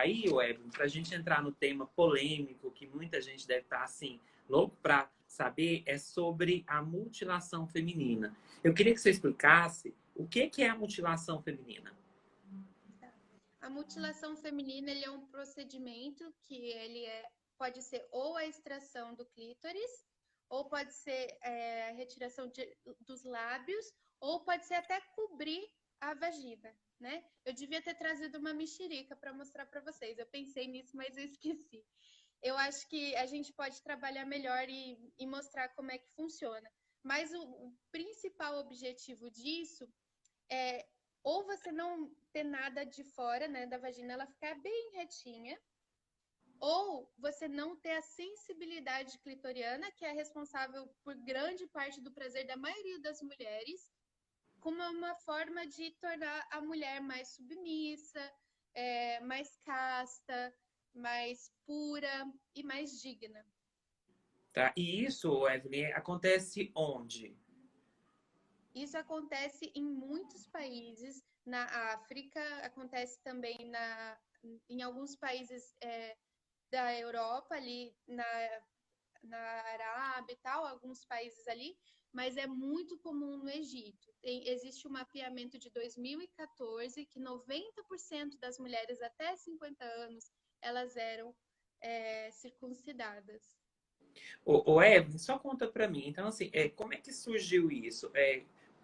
aí, Evelyn, para a gente entrar no tema polêmico, que muita gente deve estar assim, louco para saber, é sobre a mutilação feminina. Eu queria que você explicasse o que é a mutilação feminina. A mutilação feminina ele é um procedimento que pode ser ou a extração do clítoris, ou pode ser a retiração dos lábios, ou pode ser até cobrir a vagina, né? Eu devia ter trazido uma mexerica para mostrar para vocês. Eu pensei nisso, mas eu esqueci. Eu acho que a gente pode trabalhar melhor e mostrar como é que funciona. Mas o principal objetivo disso é ou você não ter nada de fora, né, da vagina, ela ficar bem retinha, ou você não ter a sensibilidade clitoriana, que é responsável por grande parte do prazer da maioria das mulheres, como uma forma de tornar a mulher mais submissa, mais casta, mais pura e mais digna. Tá? E isso, Evelyn, acontece onde? Isso acontece em muitos países. Na África, acontece também em alguns países da Europa, ali na Arábia e tal, alguns países ali, mas é muito comum no Egito. Existe um mapeamento de 2014 que 90% das mulheres até 50 anos elas eram circuncidadas. Ô Evelyn, só conta para mim. Então, assim, como é que surgiu isso?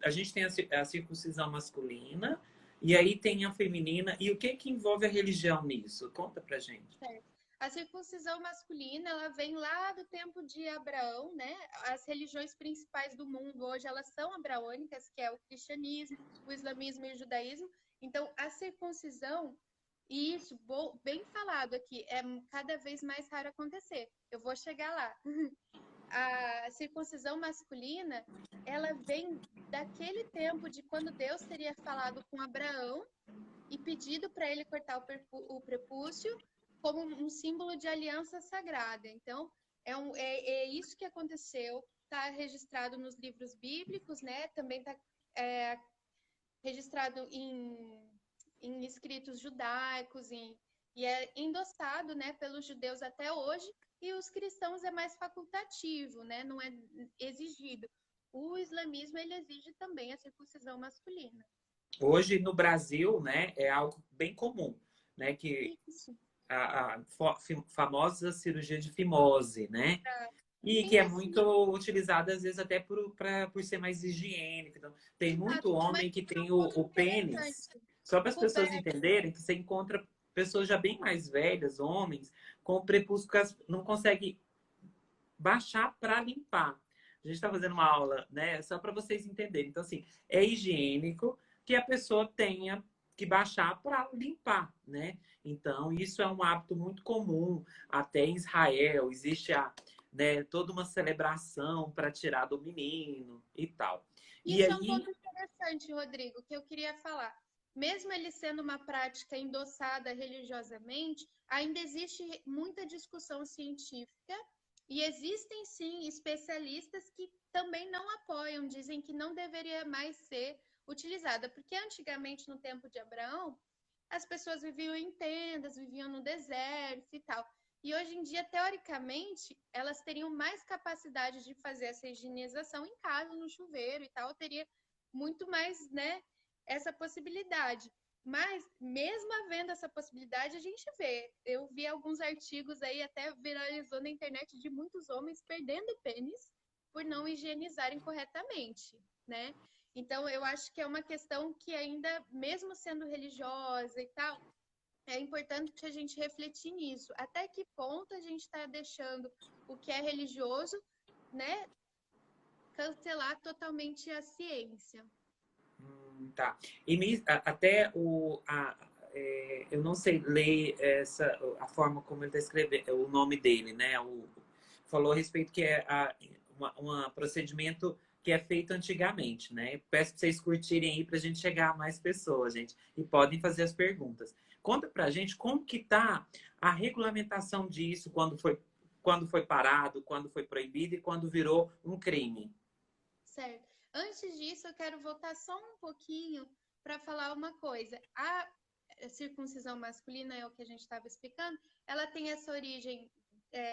A gente tem a circuncisão masculina e aí tem a feminina. E o que envolve a religião nisso? Conta pra gente. Certo. A circuncisão masculina, ela vem lá do tempo de Abraão, né? As religiões principais do mundo hoje, elas são abraônicas, que é o cristianismo, o islamismo e o judaísmo. Então, a circuncisão, e isso, bem falado aqui, é cada vez mais raro acontecer. Eu vou chegar lá. A circuncisão masculina, ela vem daquele tempo de quando Deus teria falado com Abraão e pedido para ele cortar o prepúcio como um símbolo de aliança sagrada. Então, é isso que aconteceu, está registrado nos livros bíblicos, né? Também está registrado em escritos judaicos, e é endossado, né, pelos judeus até hoje, e os cristãos é mais facultativo, né? Não é exigido. O islamismo, ele exige também a circuncisão masculina. Hoje no Brasil, né, é algo bem comum, né, que Isso. a famosa cirurgia de fimose, né? E que Tem é assim, muito utilizada, às vezes, até por ser mais higiênico. Então, tem muito exato, mas homem que tem tem um ponto o pênis. interessante. Só para as pessoas Coberto. entenderem que você encontra pessoas já bem mais velhas, homens, com o prepúcio que não conseguem baixar para limpar. A gente está fazendo uma aula, né? Só para vocês entenderem. Então, assim, é higiênico que a pessoa tenha que baixar para limpar, né? Então, isso é um hábito muito comum. Até em Israel existe toda uma celebração para tirar do menino e tal. E Isso é um aí, ponto interessante, Rodrigo, que eu queria falar. Mesmo ele sendo uma prática endossada religiosamente, ainda existe muita discussão científica e existem sim especialistas que também não apoiam, dizem que não deveria mais ser utilizada, porque antigamente, no tempo de Abraão, as pessoas viviam em tendas, viviam no deserto e tal. E hoje em dia, teoricamente, elas teriam mais capacidade de fazer essa higienização em casa, no chuveiro e tal, teria muito mais, né, essa possibilidade. Mas, mesmo havendo essa possibilidade, a gente vê. Eu vi alguns artigos aí, até viralizou na internet, de muitos homens perdendo pênis por não higienizarem corretamente, né? Então, eu acho que é uma questão que ainda, mesmo sendo religiosa e tal, é importante a gente refletir nisso. Até que ponto a gente está deixando o que é religioso, né, cancelar totalmente a ciência. tá. E até eu não sei ler a forma como ele está escrevendo, o nome dele, né? Falou a respeito que é um procedimento que é feito antigamente, né? Peço para vocês curtirem aí para a gente chegar a mais pessoas, gente. E podem fazer as perguntas. Conta para a gente como que tá a regulamentação disso, quando foi parado, quando foi proibido e quando virou um crime. Certo. Antes disso, eu quero voltar só um pouquinho para falar uma coisa. circuncisão masculina é o que a gente estava explicando, ela tem essa origem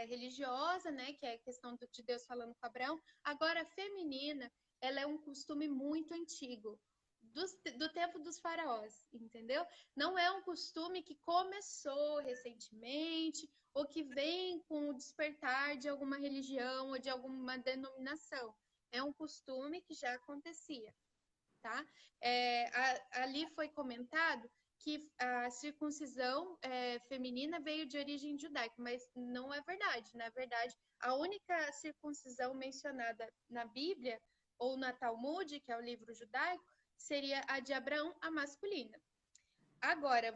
religiosa, né, que é a questão de Deus falando com Abraão. Agora, a feminina, ela é um costume muito antigo, do tempo dos faraós, entendeu? Não é um costume que começou recentemente ou que vem com o despertar de alguma religião ou de alguma denominação. É um costume que já acontecia, tá? Ali foi comentado que a circuncisão feminina veio de origem judaica, mas não é verdade. Na verdade, a única circuncisão mencionada na Bíblia ou na Talmud, que é o livro judaico, seria a de Abraão, a masculina. Agora,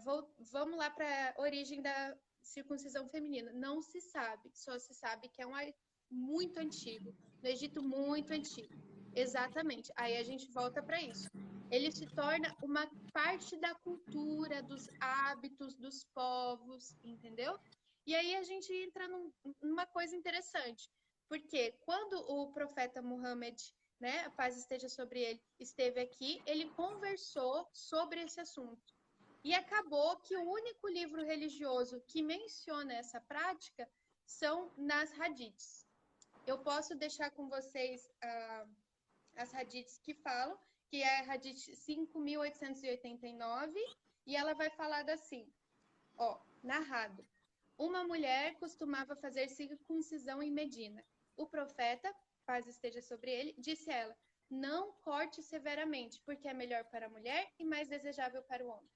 vamos lá para a origem da circuncisão feminina. Não se sabe, só se sabe que é muito antigo, no Egito muito antigo. Exatamente. Aí a gente volta para isso. Ele se torna uma parte da cultura, dos hábitos dos povos, entendeu? E aí a gente entra numa coisa interessante, porque quando o profeta Muhammad, né, a paz esteja sobre ele, esteve aqui, ele conversou sobre esse assunto. E acabou que o único livro religioso que menciona essa prática são nas hadiths. Eu posso deixar com vocês as hadiths que falam, que é a hadith 5.889, e ela vai falar assim, narrado. Uma mulher costumava fazer circuncisão em Medina. O profeta, paz esteja sobre ele, disse a ela, não corte severamente, porque é melhor para a mulher e mais desejável para o homem.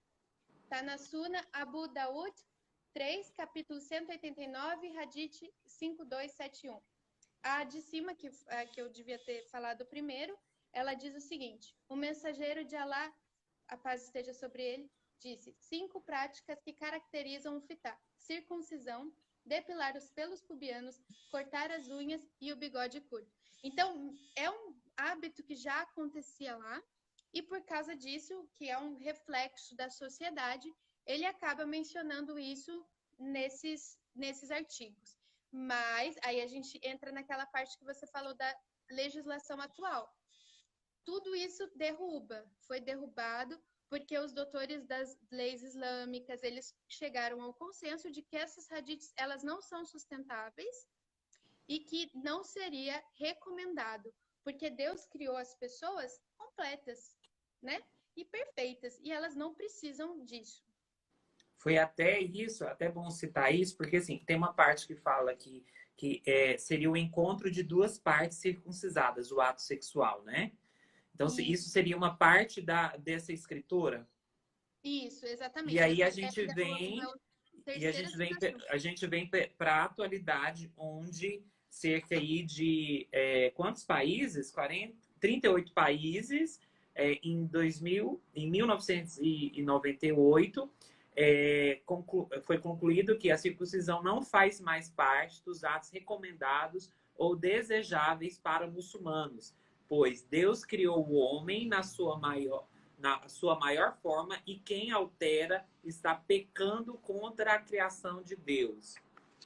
Está na Suna Abu Daud 3, capítulo 189, hadith 5271. A de cima, que eu devia ter falado primeiro, ela diz o seguinte, o mensageiro de Alá, a paz esteja sobre ele, disse, 5 práticas que caracterizam o fitá, circuncisão, depilar os pelos pubianos, cortar as unhas e o bigode curto. Então, é um hábito que já acontecia lá, e por causa disso, que é um reflexo da sociedade, ele acaba mencionando isso nesses artigos. Mas aí a gente entra naquela parte que você falou da legislação atual. Tudo isso foi derrubado porque os doutores das leis islâmicas, eles chegaram ao consenso de que essas hadiths, elas não são sustentáveis e que não seria recomendado, porque Deus criou as pessoas completas, né? E perfeitas, e elas não precisam disso. Foi até isso, até bom citar isso, porque assim, tem uma parte que fala que seria o encontro de duas partes circuncisadas, o ato sexual, né? Então, isso seria uma parte dessa escritora? Isso, exatamente. E aí a gente vem para a atualidade, onde cerca aí de quantos países? 38 países em 1998 foi concluído que a circuncisão não faz mais parte dos atos recomendados ou desejáveis para muçulmanos, pois Deus criou o homem na sua maior forma e quem altera está pecando contra a criação de Deus,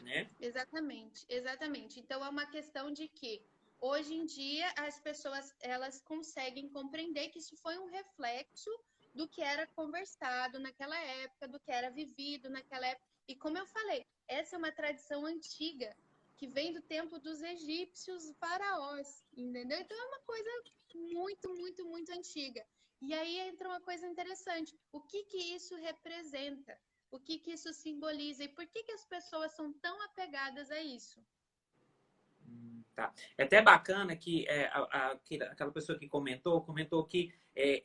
né? Exatamente, exatamente. Então é uma questão de que hoje em dia as pessoas elas conseguem compreender que isso foi um reflexo do que era conversado naquela época, do que era vivido naquela época. E como eu falei, essa é uma tradição antiga que vem do tempo dos egípcios faraós, entendeu? Então é uma coisa muito, muito, muito antiga. E aí entra uma coisa interessante. O que isso representa? O que isso simboliza? E por que as pessoas são tão apegadas a isso? Tá. É até bacana que aquela pessoa que comentou que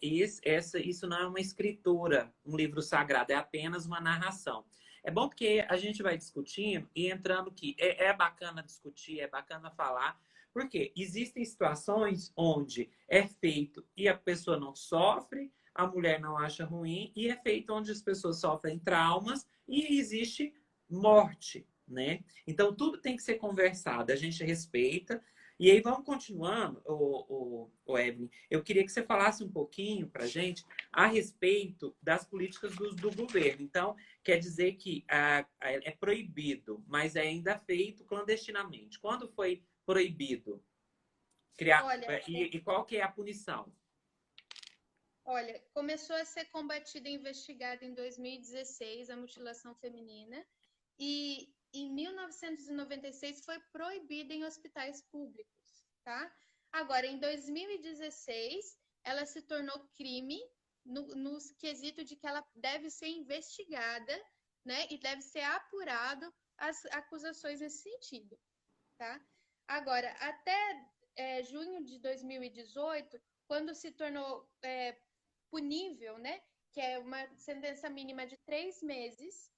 isso não é uma escritura, um livro sagrado, é apenas uma narração. É bom porque a gente vai discutindo e entrando que é bacana discutir, é bacana falar, porque existem situações onde é feito e a pessoa não sofre, a mulher não acha ruim, e é feito onde as pessoas sofrem traumas e existe morte, né? Então, tudo tem que ser conversado, a gente respeita. E aí, vamos continuando, o Evelyn. Eu queria que você falasse um pouquinho para a gente a respeito das políticas do governo. Então, quer dizer que é proibido, mas é ainda feito clandestinamente. Quando foi proibido? Olha, E qual que é a punição? Olha, começou a ser combatida e investigada em 2016 a mutilação feminina e em 1996 foi proibida em hospitais públicos, tá? Agora, em 2016, ela se tornou crime no quesito de que ela deve ser investigada, né? E deve ser apurado as acusações nesse sentido, tá? Agora, até junho de 2018, quando se tornou punível, né? Que é uma sentença mínima de 3 meses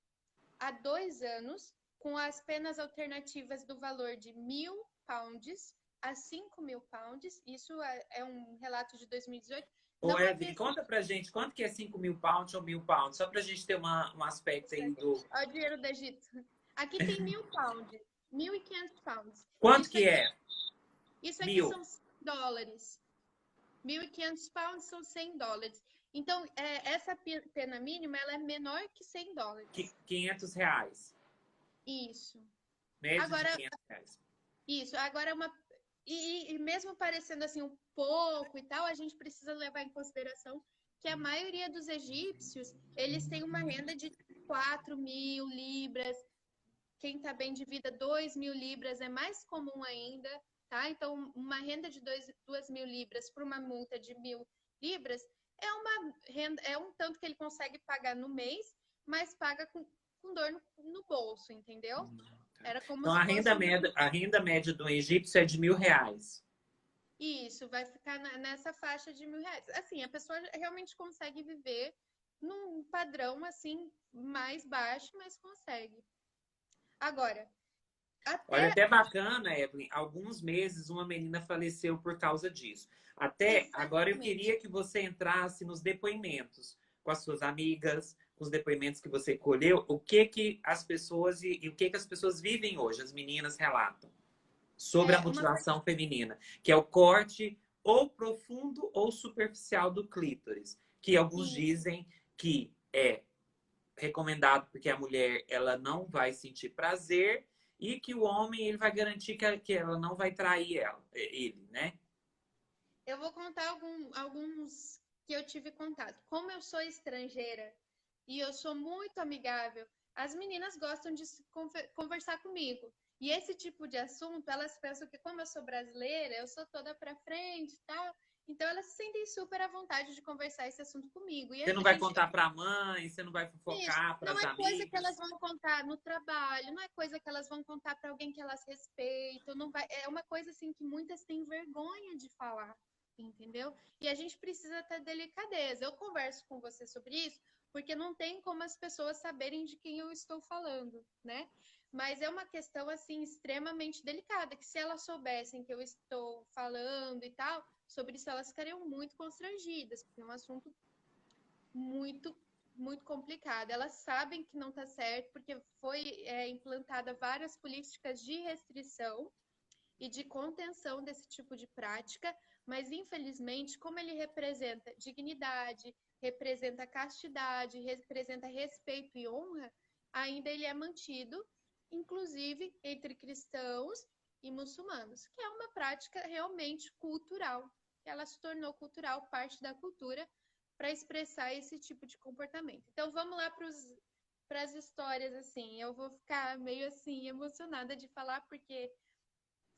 a 2 anos, com as penas alternativas do valor de £1.000 a £5.000. Isso é um relato de 2018. Ô, Não é Evelyn, pesquisa. conta pra gente quanto que é £5.000 ou £1.000, só pra gente ter um aspecto aí do... Olha o dinheiro do Egito. Aqui tem £1.000, £1.500. Quanto Isso que aqui, é? isso aqui Mil. são $100. £1.500 são $100. Então, essa pena mínima ela é menor que $100. R$ 500. Isso. Média de Agora, R$ 500. isso. Agora, e mesmo parecendo assim um pouco e tal, a gente precisa levar em consideração que a maioria dos egípcios, eles têm uma renda de 4.000 libras. Quem está bem de vida, 2.000 libras é mais comum ainda, tá? Então, uma renda de 2.000 libras por uma multa de 1.000 libras é uma renda, é um tanto que ele consegue pagar no mês, mas paga com dor no bolso, entendeu? Era como Então, se fosse a renda média do egípcio é de R$ 1.000. isso, vai ficar nessa faixa de R$ 1.000. Assim, a pessoa realmente consegue viver num padrão assim mais baixo, mas consegue. Agora, Olha, até até bacana, Evelyn, alguns meses uma menina faleceu por causa disso. Até agora eu exatamente. queria que você entrasse nos depoimentos com as suas amigas, com os depoimentos que você colheu, o que que as pessoas e o que que as pessoas vivem hoje, as meninas relatam sobre a É uma mutilação feminina, que é o corte ou profundo ou superficial do clítoris, que alguns isso. dizem que é recomendado porque a mulher ela não vai sentir prazer e que o homem ele vai garantir que ela não vai trair ele, né? Eu vou contar alguns que eu tive contato. Como eu sou estrangeira e eu sou muito amigável, as meninas gostam de conversar comigo. E esse tipo de assunto, elas pensam que como eu sou brasileira, eu sou toda pra frente e tal. Então elas se sentem super à vontade de conversar esse assunto comigo. E Você não a vai gente, contar para a mãe, você não vai isso, fofocar para não as é coisa que elas amigas. vão contar no trabalho, não é coisa que elas vão contar para alguém que elas respeitam, não vai, é uma coisa assim que muitas têm vergonha de falar, entendeu? E a gente precisa ter delicadeza. Eu converso com você sobre isso porque não tem como as pessoas saberem de quem eu estou falando, né? Mas é uma questão assim extremamente delicada, que se elas soubessem que eu estou falando e tal, sobre isso elas ficariam muito constrangidas, porque é um assunto muito, muito complicada. Elas sabem que não está certo, porque foi implantada várias políticas de restrição e de contenção desse tipo de prática, mas infelizmente, como ele representa dignidade, representa castidade, representa respeito e honra, ainda ele é mantido, inclusive entre cristãos e muçulmanos, que é uma prática realmente cultural. Ela se tornou cultural, parte da cultura, para expressar esse tipo de comportamento. Então vamos lá para as histórias assim. Eu vou ficar meio assim emocionada de falar porque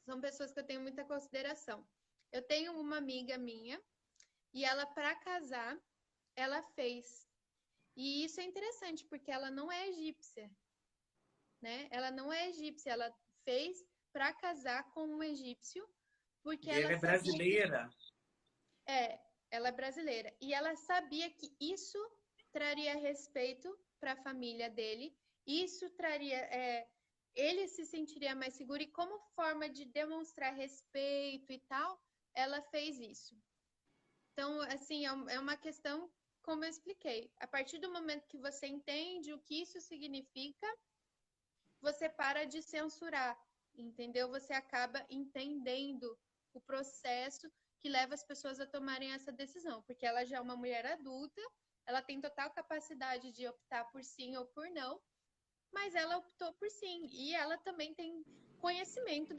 são pessoas que eu tenho muita consideração. Eu tenho uma amiga minha e ela para casar, ela fez. E isso é interessante porque ela não é egípcia, né? Ela não é egípcia, ela fez para casar com um egípcio porque E ela ela é sabia que brasileira. é, ela é brasileira. E ela sabia que isso traria respeito para a família dele, isso traria. Ele se sentiria mais seguro, e como forma de demonstrar respeito e tal, ela fez isso. Então, assim, é uma questão, como eu expliquei, a partir do momento que você entende o que isso significa, você para de censurar, entendeu? Você acaba entendendo o processo que leva as pessoas a tomarem essa decisão, porque ela já é uma mulher adulta, ela tem total capacidade de optar por sim ou por não, mas ela optou por sim. E ela também tem conhecimento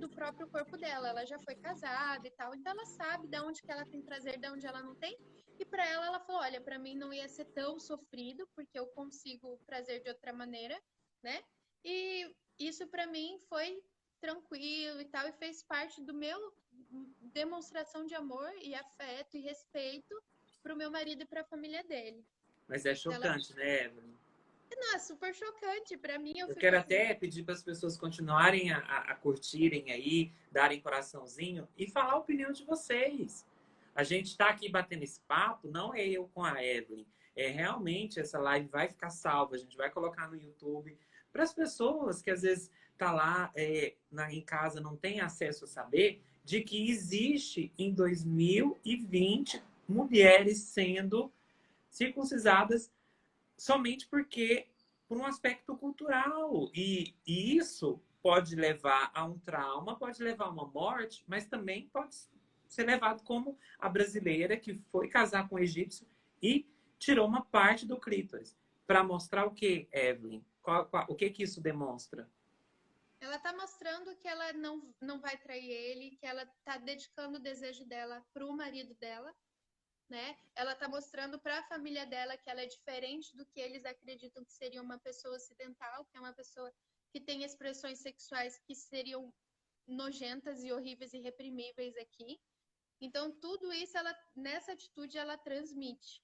do próprio corpo dela. Ela já foi casada e tal, então ela sabe de onde que ela tem prazer, de onde ela não tem. E para ela, ela falou: olha, para mim não ia ser tão sofrido, porque eu consigo prazer de outra maneira, né? E isso para mim foi tranquilo e tal, e fez parte do meu demonstração de amor e afeto e respeito pro meu marido e pra família dele. Mas é Ela, chocante, né, Evelyn? não, é super chocante. Pra mim, eu Eu fico quero assim. até pedir para as pessoas continuarem a curtirem aí, darem coraçãozinho e falar a opinião de vocês. A gente está aqui batendo esse papo, não é eu com a Evelyn. É realmente essa live vai ficar salva, a gente vai colocar no YouTube para as pessoas que às vezes tá lá em casa não tem acesso a saber de que existe em 2020 mulheres sendo circuncisadas somente porque por um aspecto cultural. E isso pode levar a um trauma, pode levar a uma morte, mas também pode ser levado como a brasileira que foi casar com o egípcio e tirou uma parte do clítoris. Para mostrar o que, Evelyn? O que que isso demonstra? Ela tá mostrando que ela não vai trair ele, que ela tá dedicando o desejo dela pro marido dela, né? Ela tá mostrando para a família dela que ela é diferente do que eles acreditam que seria uma pessoa ocidental, que é uma pessoa que tem expressões sexuais que seriam nojentas e horríveis e reprimíveis aqui. Então, tudo isso, ela, nessa atitude, ela transmite.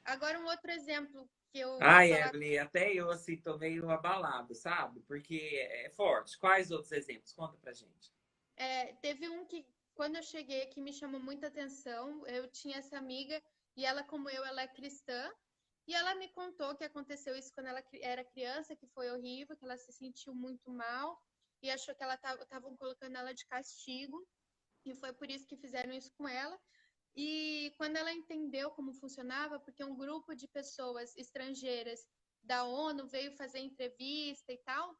Agora, um outro exemplo que eu vou Ai, falar. Evelyn, até eu assim tô meio abalado, sabe? Porque é forte. Quais outros exemplos? Conta pra gente. Teve um que, quando eu cheguei aqui, me chamou muita atenção. Eu tinha essa amiga, e ela, como eu, ela é cristã. E ela me contou que aconteceu isso quando ela era criança, que foi horrível, que ela se sentiu muito mal e achou que ela estavam colocando ela de castigo. E foi por isso que fizeram isso com ela. E quando ela entendeu como funcionava, porque um grupo de pessoas estrangeiras da ONU veio fazer entrevista e tal,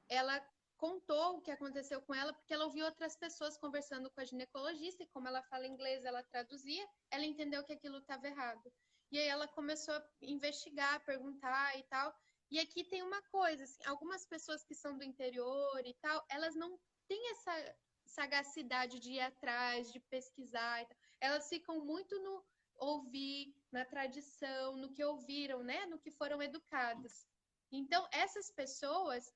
ela contou o que aconteceu com ela, porque ela ouviu outras pessoas conversando com a ginecologista, e como ela fala inglês, ela traduzia, ela entendeu que aquilo estava errado. E aí ela começou a investigar, perguntar e tal. E aqui tem uma coisa, assim, algumas pessoas que são do interior e tal, elas não têm essa sagacidade de ir atrás, de pesquisar e tal. Elas ficam muito no ouvir, na tradição, no que ouviram, né? No que foram educadas. Então, essas pessoas,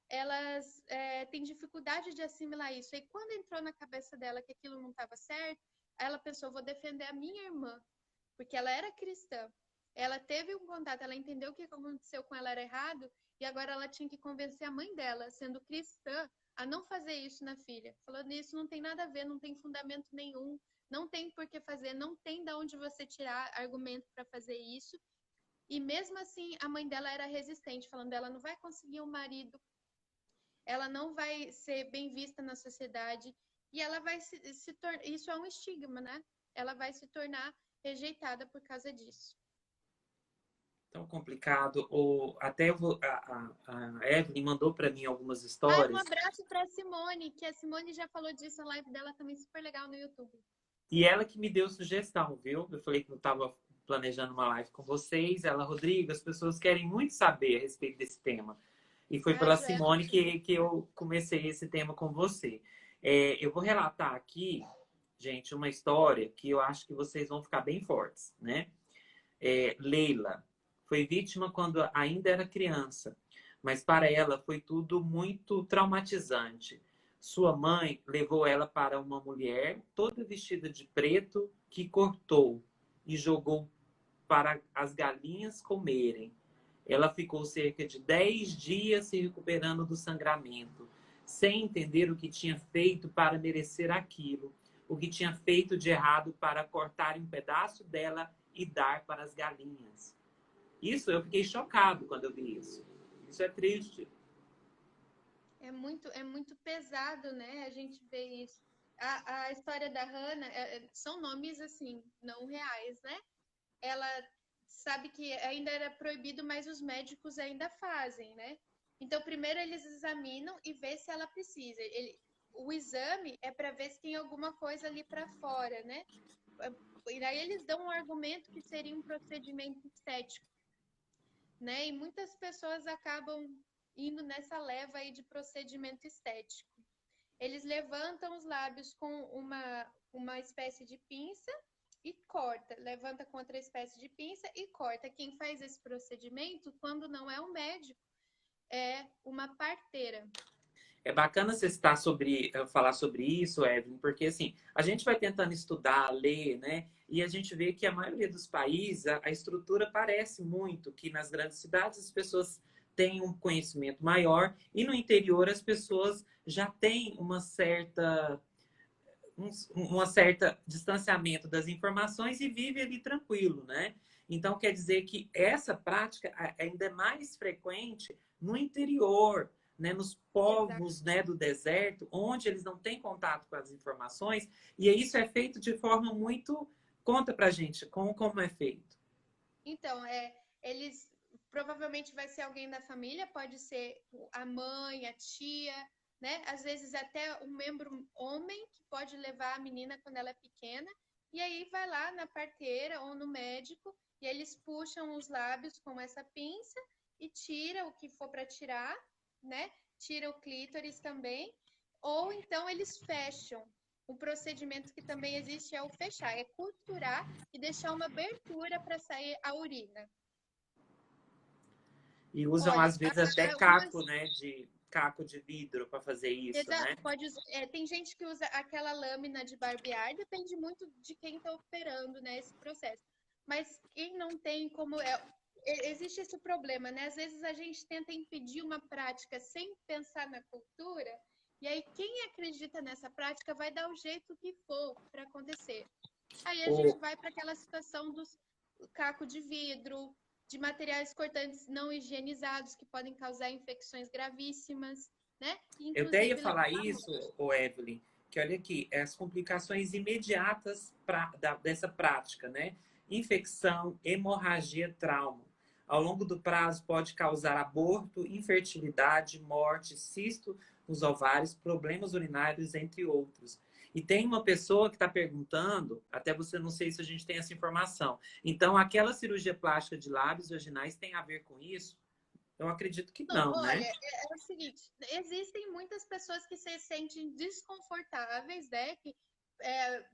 elas têm dificuldade de assimilar isso. E quando entrou na cabeça dela que aquilo não estava certo, ela pensou: vou defender a minha irmã, porque ela era cristã. Ela teve um contato, ela entendeu que o que aconteceu com ela era errado, e agora ela tinha que convencer a mãe dela, sendo cristã, a não fazer isso na filha. Falando isso não tem nada a ver, não tem fundamento nenhum, não tem por que fazer, não tem de onde você tirar argumento para fazer isso. E mesmo assim, a mãe dela era resistente, falando: ela não vai conseguir um marido, ela não vai ser bem vista na sociedade e ela vai se tornar. Isso é um estigma, né? Ela vai se tornar rejeitada por causa disso. Tão complicado. Até a Evelyn mandou para mim algumas Um histórias abraço para Simone, que a Simone já falou disso, a live dela também super legal no YouTube. e ela que me deu sugestão, viu? Eu falei que não estava planejando uma live com vocês. Ela, Rodrigo, as pessoas querem muito saber a respeito desse tema. E foi Ah, pela Joel, Simone que eu comecei esse tema com você. Eu vou relatar aqui, gente, uma história que eu acho que vocês vão ficar bem fortes, né? Leila foi vítima quando ainda era criança, mas para ela foi tudo muito traumatizante. Sua mãe levou ela para uma mulher toda vestida de preto que cortou e jogou para as galinhas comerem. Ela ficou cerca de 10 dias se recuperando do sangramento, sem entender o que tinha feito para merecer aquilo, o que tinha feito de errado para cortar um pedaço dela e dar para as galinhas. Isso, eu fiquei chocado quando eu vi isso. Isso é triste. é muito pesado, né? A gente vê isso. A história da Hannah são nomes assim, não reais, né? Ela sabe que ainda era proibido, mas os médicos ainda fazem, né? Então, primeiro eles examinam e vê se ela precisa. O exame é para ver se tem alguma coisa ali para fora, né? E daí eles dão um argumento que seria um procedimento estético. né? E muitas pessoas acabam indo nessa leva aí de procedimento estético. Eles levantam os lábios com uma espécie de pinça e corta. Levanta com outra espécie de pinça e corta. Quem faz esse procedimento, quando não é um médico, é uma parteira. É bacana você estar falar sobre isso, Evelyn, porque assim, a gente vai tentando estudar, ler, né? E a gente vê que a maioria dos países, a estrutura parece muito que nas grandes cidades as pessoas têm um conhecimento maior e no interior as pessoas já têm uma certa distanciamento das informações e vive ali tranquilo, né? Então quer dizer que essa prática ainda é mais frequente no interior, né, nos povos, né, do deserto, onde eles não têm contato com as informações, e isso é feito de forma muito... Conta pra gente como é feito. Então, eles provavelmente vai ser alguém da família, pode ser a mãe, a tia, né? Às vezes até um membro homem que pode levar a menina quando ela é pequena, e aí vai lá na parteira ou no médico e eles puxam os lábios com essa pinça e tira o que for para tirar, né? Tira o clítoris também, ou então eles fecham. O procedimento que também existe é o fechar, é costurar e deixar uma abertura para sair a urina. E usam, Olha, às vezes, até caco, né, de caco de vidro para fazer isso, né? tem gente que usa aquela lâmina de barbear, depende muito de quem está operando, né, esse processo. Mas quem não tem como... existe esse problema, né? Às vezes a gente tenta impedir uma prática sem pensar na cultura, e aí quem acredita nessa prática vai dar o jeito que for para acontecer. Aí a gente vai para aquela situação dos caco de vidro, de materiais cortantes não higienizados que podem causar infecções gravíssimas, né? Eu até ia Inclusive falar isso, Evelyn, que olha aqui, as complicações imediatas dessa prática, né? Infecção, hemorragia, trauma. Ao longo do prazo pode causar aborto, infertilidade, morte, cisto nos ovários, problemas urinários, entre outros. E tem uma pessoa que está perguntando, até você não sei se a gente tem essa informação. Então, aquela cirurgia plástica de lábios vaginais tem a ver com isso? Eu acredito que Não, não, né? olha, é o seguinte, existem muitas pessoas que se sentem desconfortáveis, né? Que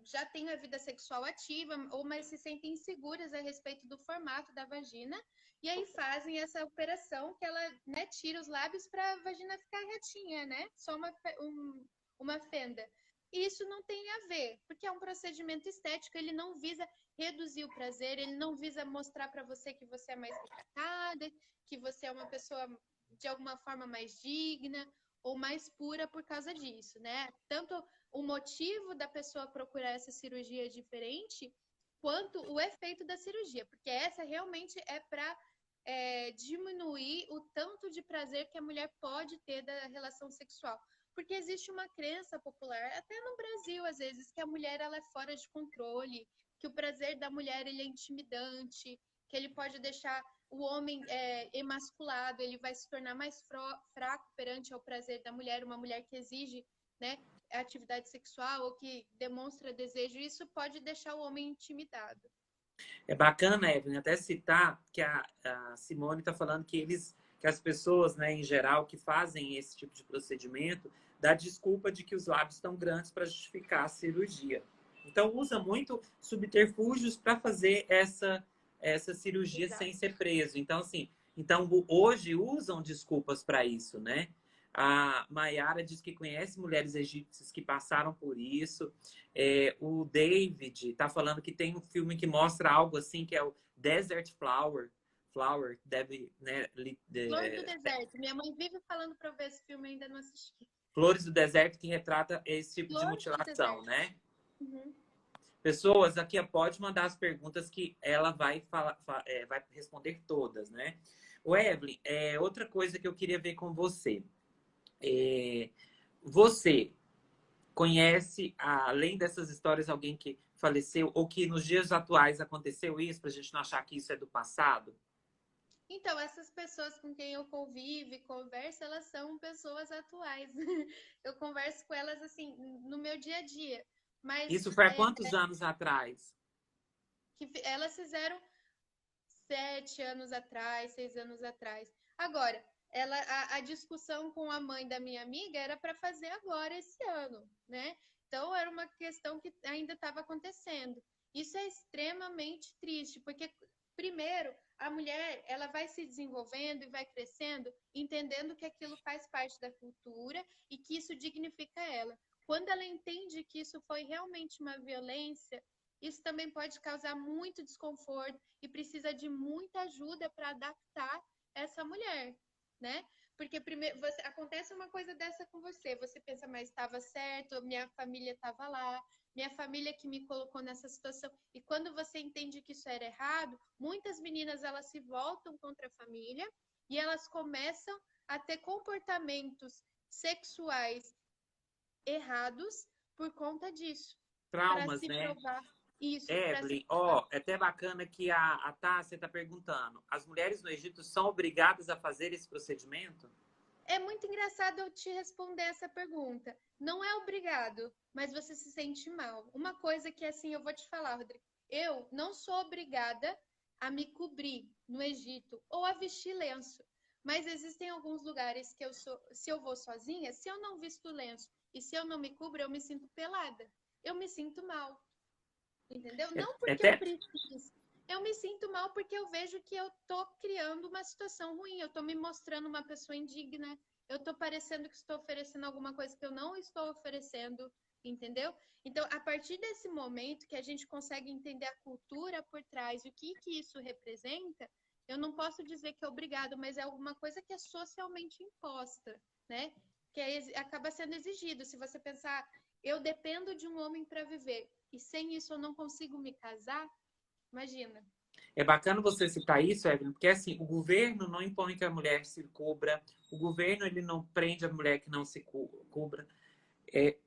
já têm a vida sexual ativa, ou mas se sentem inseguras a respeito do formato da vagina, e aí fazem essa operação que ela, né, tira os lábios para a vagina ficar retinha, né? Só uma fenda. E isso não tem a ver, porque é um procedimento estético, ele não visa reduzir o prazer, ele não visa mostrar para você que você é mais recatada, que você é uma pessoa de alguma forma mais digna ou mais pura por causa disso, né? Tanto o motivo da pessoa procurar essa cirurgia diferente, quanto o efeito da cirurgia, porque essa realmente é para diminuir o tanto de prazer que a mulher pode ter da relação sexual. Porque existe uma crença popular, até no Brasil, às vezes, que a mulher ela é fora de controle, que o prazer da mulher ele é intimidante, que ele pode deixar o homem emasculado, ele vai se tornar mais fraco perante ao prazer da mulher, uma mulher que exige, né, atividade sexual ou que demonstra desejo, isso pode deixar o homem intimidado. É bacana, Evelyn, até citar que a Simone está falando que as pessoas, né, em geral, que fazem esse tipo de procedimento, dá desculpa de que os lábios estão grandes para justificar a cirurgia. Então, usa muito subterfúgios para fazer essa cirurgia sem ser preso. Então, assim, hoje usam desculpas para isso, né? A Maiara diz que conhece mulheres egípcias que passaram por isso. O David está falando que tem um filme que mostra algo assim, que é o Desert Flower. Flower, deve, né? Flores do Deserto. Minha mãe vive falando para eu ver esse filme, ainda não assisti. Flores do Deserto, que retrata esse tipo de Flores do mutilação, Deserto. né? Uhum. Pessoas, aqui pode mandar as perguntas que ela vai responder todas, né? O Evelyn, outra coisa que eu queria ver com você. Você conhece, além dessas histórias, alguém que faleceu ou que nos dias atuais aconteceu isso, para a gente não achar que isso é do passado? Então, essas pessoas com quem eu convivo e converso, elas são pessoas atuais. Eu converso com elas, assim, no meu dia a dia. Mas Isso foi há quantos anos atrás? que elas fizeram 7 anos atrás, 6 anos atrás. Agora, a discussão com a mãe da minha amiga era para fazer agora, esse ano, né? Então, era uma questão que ainda estava acontecendo. Isso é extremamente triste, porque, primeiro, a mulher ela vai se desenvolvendo e vai crescendo, entendendo que aquilo faz parte da cultura e que isso dignifica ela. Quando ela entende que isso foi realmente uma violência, isso também pode causar muito desconforto e precisa de muita ajuda para adaptar essa mulher, né? Porque primeiro acontece uma coisa dessa com você pensa, mas estava certo, minha família estava lá, minha família que me colocou nessa situação. E quando você entende que isso era errado, muitas meninas elas se voltam contra a família e elas começam a ter comportamentos sexuais errados por conta disso, para Traumas, se né? provar isso, para se Evelyn, provar. ó, é até bacana que a Tássia está perguntando: as mulheres no Egito são obrigadas a fazer esse procedimento? É muito engraçado eu te responder essa pergunta. Não é obrigado, mas você se sente mal. Uma coisa que assim eu vou te falar, Rodrigo, eu não sou obrigada a me cobrir no Egito ou a vestir lenço. Mas existem alguns lugares que se eu vou sozinha, se eu não visto lenço e se eu não me cubro, eu me sinto pelada. Eu me sinto mal. Entendeu? Não É porque eu até, preciso. Eu me sinto mal porque eu vejo que eu tô criando uma situação ruim, eu tô me mostrando uma pessoa indigna, eu tô parecendo que estou oferecendo alguma coisa que eu não estou oferecendo, entendeu? Então, a partir desse momento que a gente consegue entender a cultura por trás, o que isso representa, eu não posso dizer que é obrigado, mas é alguma coisa que é socialmente imposta, né? Que acaba sendo exigido. Se você pensar, eu dependo de um homem para viver e sem isso eu não consigo me casar, imagina. é bacana você citar isso, Evelyn, porque assim, o governo não impõe que a mulher se cubra, o governo ele não prende a mulher que não se cubra. É,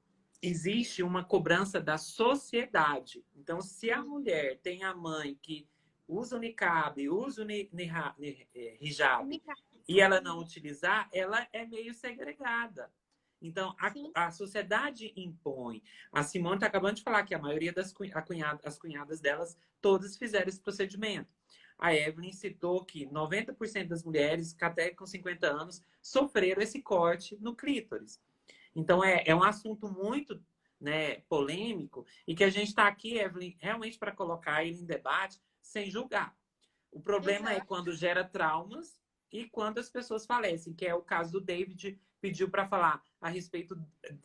existe uma cobrança da sociedade. Então, se a mulher tem a mãe que usa o niqab, usa o hijab, e ela não utilizar, ela é meio segregada. Então, Sim, a sociedade impõe. A Simone está acabando de falar que a maioria as cunhadas delas, todas fizeram esse procedimento. A Evelyn citou que 90% das mulheres, até com 50 anos, sofreram esse corte no clítoris. Então, é um assunto muito, né, polêmico e que a gente está aqui, Evelyn, realmente para colocar ele em debate sem julgar. O problema é exato. quando gera traumas e quando as pessoas falecem, que é o caso do David, pediu para falar a respeito,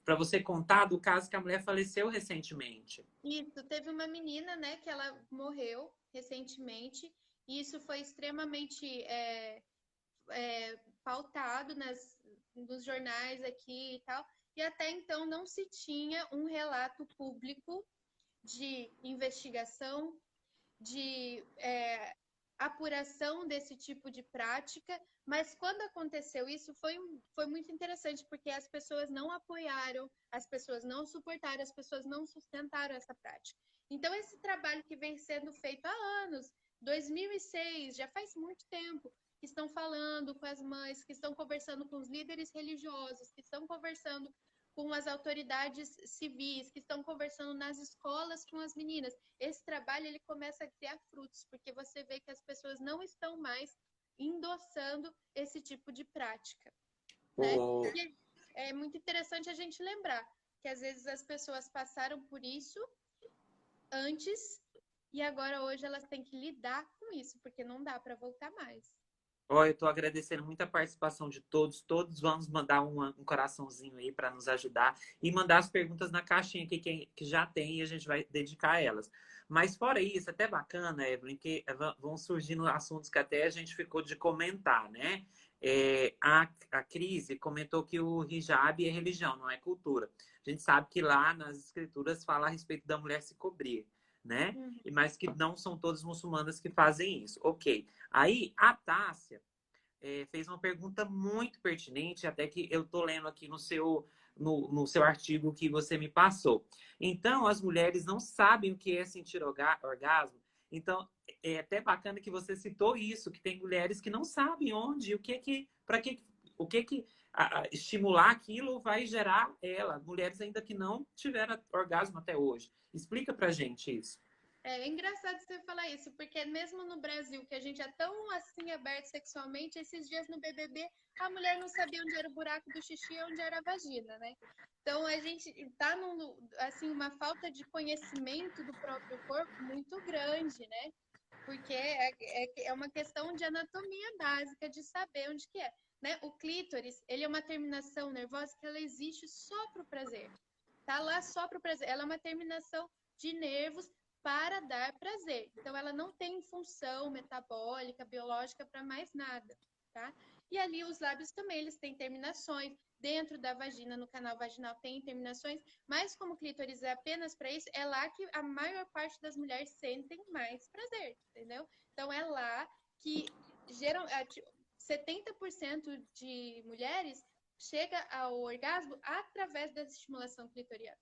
para você contar do caso que a mulher faleceu recentemente. Isso, teve uma menina, né, que ela morreu recentemente, e isso foi extremamente pautado nos jornais aqui e tal, e até então não se tinha um relato público de investigação, de apuração desse tipo de prática, mas quando aconteceu isso foi muito interessante, porque as pessoas não apoiaram, as pessoas não suportaram, as pessoas não sustentaram essa prática. Então, esse trabalho que vem sendo feito há anos, 2006, já faz muito tempo, que estão falando com as mães, que estão conversando com os líderes religiosos, que estão conversando com as autoridades civis, que estão conversando nas escolas com as meninas. Esse trabalho ele começa a criar frutos, porque você vê que as pessoas não estão mais endossando esse tipo de prática, né? O... E é muito interessante a gente lembrar que às vezes as pessoas passaram por isso antes e agora hoje elas têm que lidar com isso, porque não dá para voltar mais. Ó, eu estou agradecendo muito a participação de todos. Todos vamos mandar um coraçãozinho aí para nos ajudar e mandar as perguntas na caixinha que já tem e a gente vai dedicar a elas. Mas fora isso, até bacana, Evelyn, que vão surgindo assuntos que até a gente ficou de comentar, né? A Crise comentou que o hijab é religião, não é cultura. A gente sabe que lá nas escrituras fala a respeito da mulher se cobrir, né? Uhum. Mas que não são todas muçulmanas que fazem isso. Ok. Aí a Tássia fez uma pergunta muito pertinente, até que eu estou lendo aqui no seu artigo que você me passou. Então, as mulheres não sabem o que é sentir orgasmo. Então, é até bacana que você citou isso, que tem mulheres que não sabem onde, o que estimular aquilo vai gerar ela. Mulheres ainda que não tiveram orgasmo até hoje. Explica pra gente isso. É engraçado você falar isso, porque mesmo no Brasil, que a gente é tão assim aberto sexualmente, esses dias no BBB a mulher não sabia onde era o buraco do xixi e onde era a vagina, né? Então a gente tá assim, uma falta de conhecimento do próprio corpo muito grande, né? Porque é uma questão de anatomia básica, de saber onde que é. Né? O clítoris, ele é uma terminação nervosa que ela existe só para o prazer. Tá lá só para o prazer. Ela é uma terminação de nervos para dar prazer. Então, ela não tem função metabólica, biológica para mais nada, tá? E ali os lábios também, eles têm terminações. Dentro da vagina, no canal vaginal, tem terminações, mas como o clítoris é apenas para isso, é lá que a maior parte das mulheres sentem mais prazer, entendeu? Então, é lá que geram, 70% de mulheres chega ao orgasmo através da estimulação clitoriana.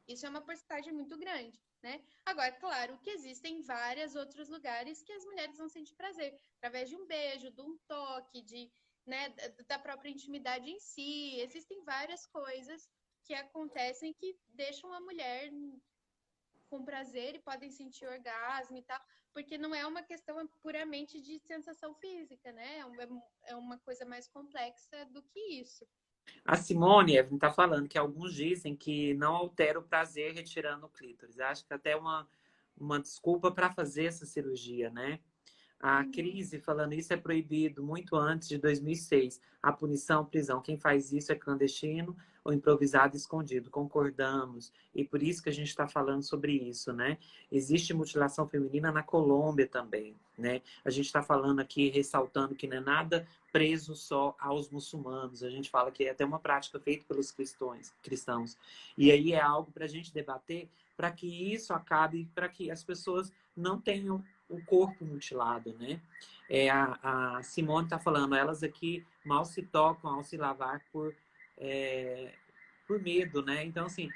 Isso é uma porcentagem muito grande, né? Agora, claro que existem vários outros lugares que as mulheres vão sentir prazer, através de um beijo, de um toque, né, da própria intimidade em si. Existem várias coisas que acontecem que deixam a mulher com prazer e podem sentir orgasmo e tal, porque não é uma questão puramente de sensação física, né? É uma coisa mais complexa do que isso. A Simone, Evelyn, está falando que alguns dizem que não altera o prazer retirando o clítoris. Acho que até uma desculpa para fazer essa cirurgia, né? A crise falando isso é proibido muito antes de 2006. A punição, prisão. Quem faz isso é clandestino ou improvisado escondido. Concordamos. E por isso que a gente está falando sobre isso, né? Existe mutilação feminina na Colômbia também, né? A gente está falando aqui, ressaltando que não é nada preso só aos muçulmanos. A gente fala que é até uma prática feita pelos cristãos. E aí é algo para a gente debater para que isso acabe, para que as pessoas não tenham o corpo mutilado, né? A Simone está falando, elas aqui mal se tocam ao se lavar por medo, né? Então, assim,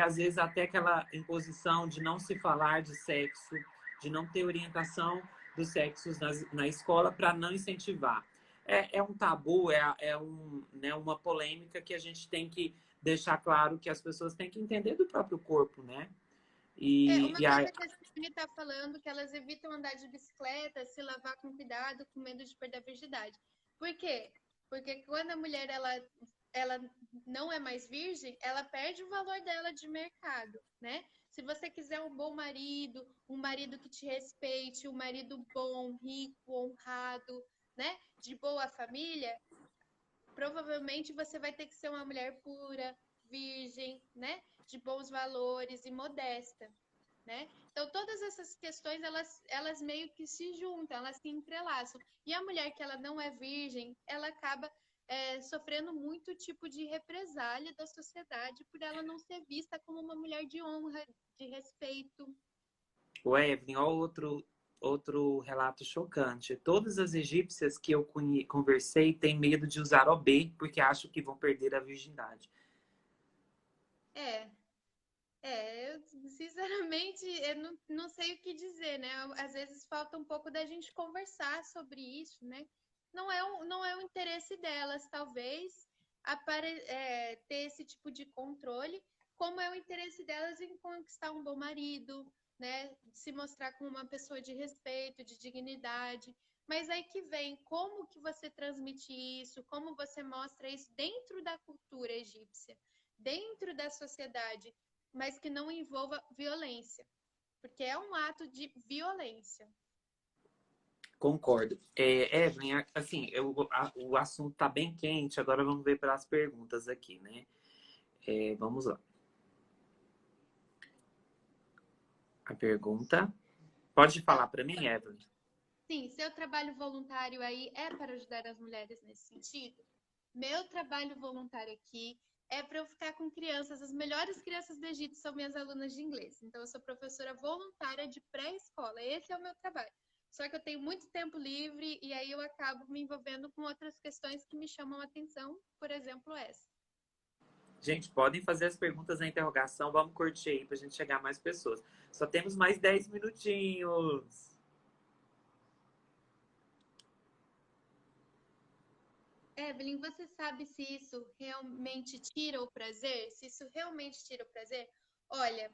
às vezes até aquela imposição de não se falar de sexo, de não ter orientação dos sexos na escola para não incentivar. É um tabu, né, uma polêmica que a gente tem que deixar claro que as pessoas têm que entender do próprio corpo, né? Uma coisa que a Simone está falando, que elas evitam andar de bicicleta, se lavar com cuidado, com medo de perder a virgindade. Por quê? Porque quando a mulher ela não é mais virgem, ela perde o valor dela de mercado, né? Se você quiser um marido que te respeite, um marido bom, rico, honrado, né? De boa família, provavelmente você vai ter que ser uma mulher pura, virgem, né? De bons valores e modesta. Né? Então, todas essas questões, elas meio que se juntam, elas se entrelaçam. E a mulher que ela não é virgem, ela acaba sofrendo muito tipo de represália da sociedade por ela não ser vista como uma mulher de honra, de respeito. O Evelyn, ó, outro relato chocante. Todas as egípcias que eu conversei têm medo de usar OB porque acham que vão perder a virgindade. Eu sinceramente eu não sei o que dizer, né? Às vezes falta um pouco da gente conversar sobre isso, né? Não é o interesse delas, talvez, ter esse tipo de controle, como é o interesse delas em conquistar um bom marido, né? Se mostrar como uma pessoa de respeito, de dignidade. Mas aí que vem como que você transmite isso, como você mostra isso dentro da cultura egípcia, dentro da sociedade, mas que não envolva violência, porque é um ato de violência. Concordo. Evelyn, assim, o assunto está bem quente, agora vamos ver para as perguntas aqui, né? Vamos lá. A pergunta. Pode falar para mim, Evelyn? Sim, seu trabalho voluntário aí é para ajudar as mulheres nesse sentido? Meu trabalho voluntário aqui é para eu ficar com crianças. As melhores crianças do Egito são minhas alunas de inglês. Então, eu sou professora voluntária de pré-escola. Esse é o meu trabalho. Só que eu tenho muito tempo livre e aí eu acabo me envolvendo com outras questões que me chamam a atenção, por exemplo, essa. Gente, podem fazer as perguntas na interrogação. Vamos curtir aí para a gente chegar a mais pessoas. Só temos mais 10 minutinhos. Evelyn, você sabe se isso realmente tira o prazer? Se isso realmente tira o prazer? Olha,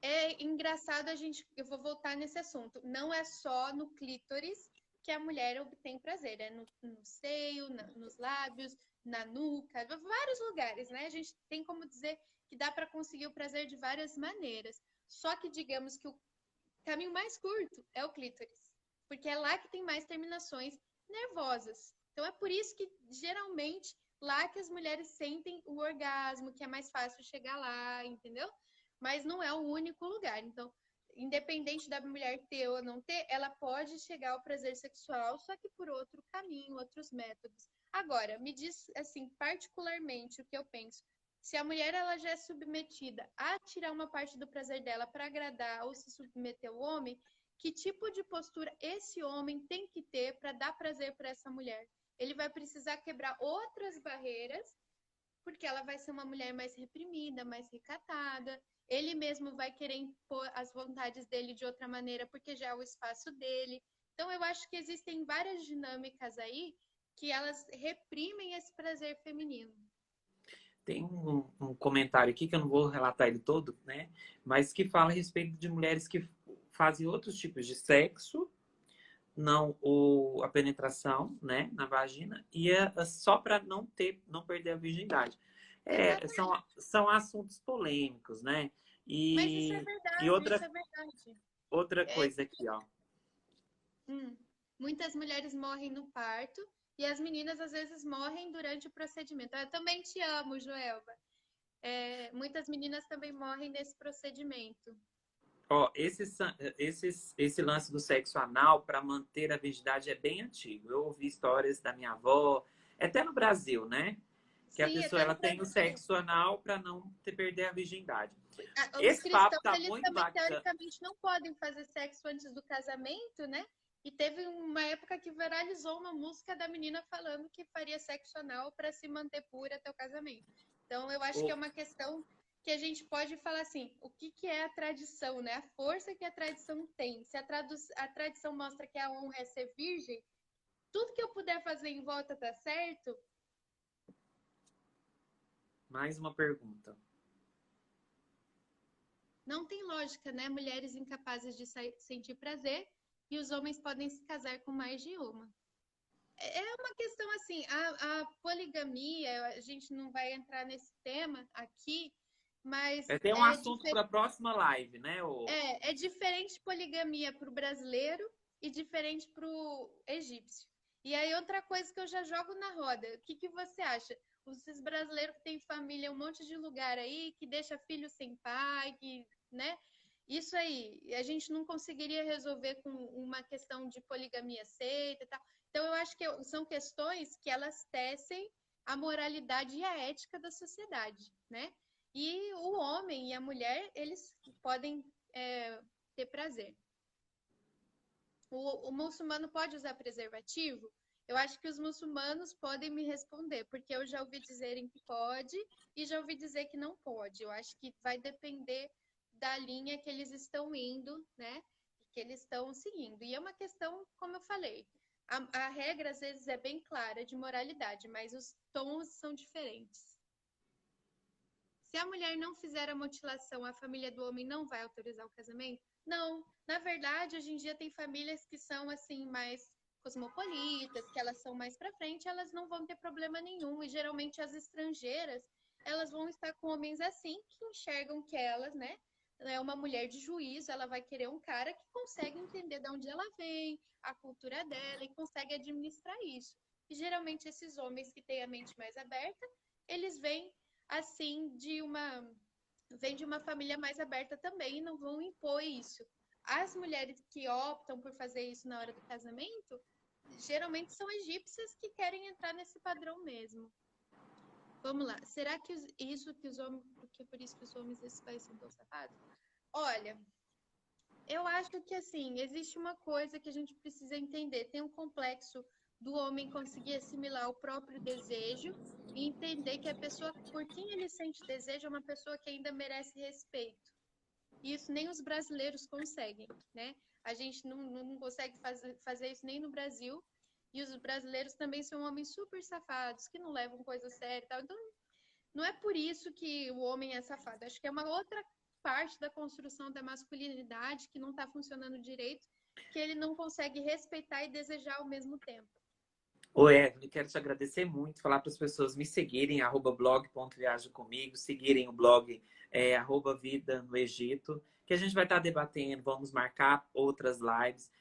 É engraçado eu vou voltar nesse assunto. Não é só no clítoris que a mulher obtém prazer, é no seio, nos lábios, na nuca, vários lugares, né? A gente tem como dizer que dá para conseguir o prazer de várias maneiras. Só que digamos que o caminho mais curto é o clítoris, porque é lá que tem mais terminações nervosas. Então é por isso que geralmente lá que as mulheres sentem o orgasmo, que é mais fácil chegar lá, entendeu? Mas não é o único lugar. Então, independente da mulher ter ou não ter, ela pode chegar ao prazer sexual, só que por outro caminho, outros métodos. Agora, me diz assim, particularmente o que eu penso. Se a mulher ela já é submetida a tirar uma parte do prazer dela para agradar ou se submeter ao homem, que tipo de postura esse homem tem que ter para dar prazer para essa mulher? Ele vai precisar quebrar outras barreiras, porque ela vai ser uma mulher mais reprimida, mais recatada. Ele mesmo vai querer impor as vontades dele de outra maneira, porque já é o espaço dele. Então, eu acho que existem várias dinâmicas aí que elas reprimem esse prazer feminino. Tem um comentário aqui que eu não vou relatar ele todo, né? Mas que fala a respeito de mulheres que fazem outros tipos de sexo, não a penetração, né, na vagina, e só para não perder a virgindade. São assuntos polêmicos, né? Mas isso é E verdade, isso é verdade. outra É, coisa aqui, ó. muitas mulheres morrem no parto e as meninas às vezes morrem durante o procedimento. Eu também te amo, Joelva. Muitas meninas também morrem nesse procedimento. Ó, esse lance do sexo anal para manter a virgindade é bem antigo. Eu ouvi histórias da minha avó, até no Brasil, né? Que a Sim, pessoa até ela no tem o Brasil. sexo anal para não perder a virgindade. Os Esse papo cristãos, tá eles muito também, bacana. teoricamente, não podem fazer sexo antes do casamento, né? E teve uma época que viralizou uma música da menina falando que faria sexo anal para se manter pura até o casamento. Então, eu acho que é uma questão que a gente pode falar assim, o que, que é a tradição, né? A força que a tradição tem. Se a tradição mostra que a honra é ser virgem, tudo que eu puder fazer em volta tá certo. Mais uma pergunta. Não tem lógica, né? Mulheres incapazes de sentir prazer e os homens podem se casar com mais de uma. É uma questão assim, a poligamia, a gente não vai entrar nesse tema aqui, mas Tem um assunto para a próxima live, né? é diferente poligamia para o brasileiro e diferente para o egípcio. E aí, outra coisa que eu já jogo na roda, o que, que você acha? Os brasileiros que têm família em um monte de lugar aí, que deixa filho sem pai, que, né? Isso aí, a gente não conseguiria resolver com uma questão de poligamia aceita e tal. Então, eu acho que são questões que elas tecem a moralidade e a ética da sociedade, né? E o homem e a mulher, eles podem ter prazer. O muçulmano pode usar preservativo? Eu acho que os muçulmanos podem me responder, porque eu já ouvi dizerem que pode e já ouvi dizer que não pode. Eu acho que vai depender da linha que eles estão indo, né? Que eles estão seguindo. E é uma questão, como eu falei, a regra às vezes é bem clara de moralidade, mas os tons são diferentes. Se a mulher não fizer a mutilação, a família do homem não vai autorizar o casamento? Não. Na verdade, hoje em dia tem famílias que são assim mais cosmopolitas, que elas são mais para frente, elas não vão ter problema nenhum. E geralmente as estrangeiras, elas vão estar com homens assim que enxergam que elas, né, é uma mulher de juízo, ela vai querer um cara que consegue entender de onde ela vem, a cultura dela e consegue administrar isso. E geralmente esses homens que têm a mente mais aberta, eles vêm assim vem de uma família mais aberta também e não vão impor isso. As mulheres que optam por fazer isso na hora do casamento, geralmente são egípcias que querem entrar nesse padrão mesmo. Vamos lá. Será que isso que os homens, porque por isso que os homens desses países são tão safados? Olha, eu acho que assim, existe uma coisa que a gente precisa entender. Tem um complexo do homem conseguir assimilar o próprio desejo e entender que a pessoa por quem ele sente desejo é uma pessoa que ainda merece respeito. E isso nem os brasileiros conseguem, né? A gente não consegue fazer isso nem no Brasil. E os brasileiros também são homens super safados, que não levam coisa séria e tal. Então, não é por isso que o homem é safado. Acho que é uma outra parte da construção da masculinidade que não está funcionando direito, que ele não consegue respeitar e desejar ao mesmo tempo. Ô, Evelyn, quero te agradecer muito, falar para as pessoas me seguirem, @blog.viajacomigo, seguirem o blog @vida no Egito, que a gente vai estar debatendo, vamos marcar outras lives.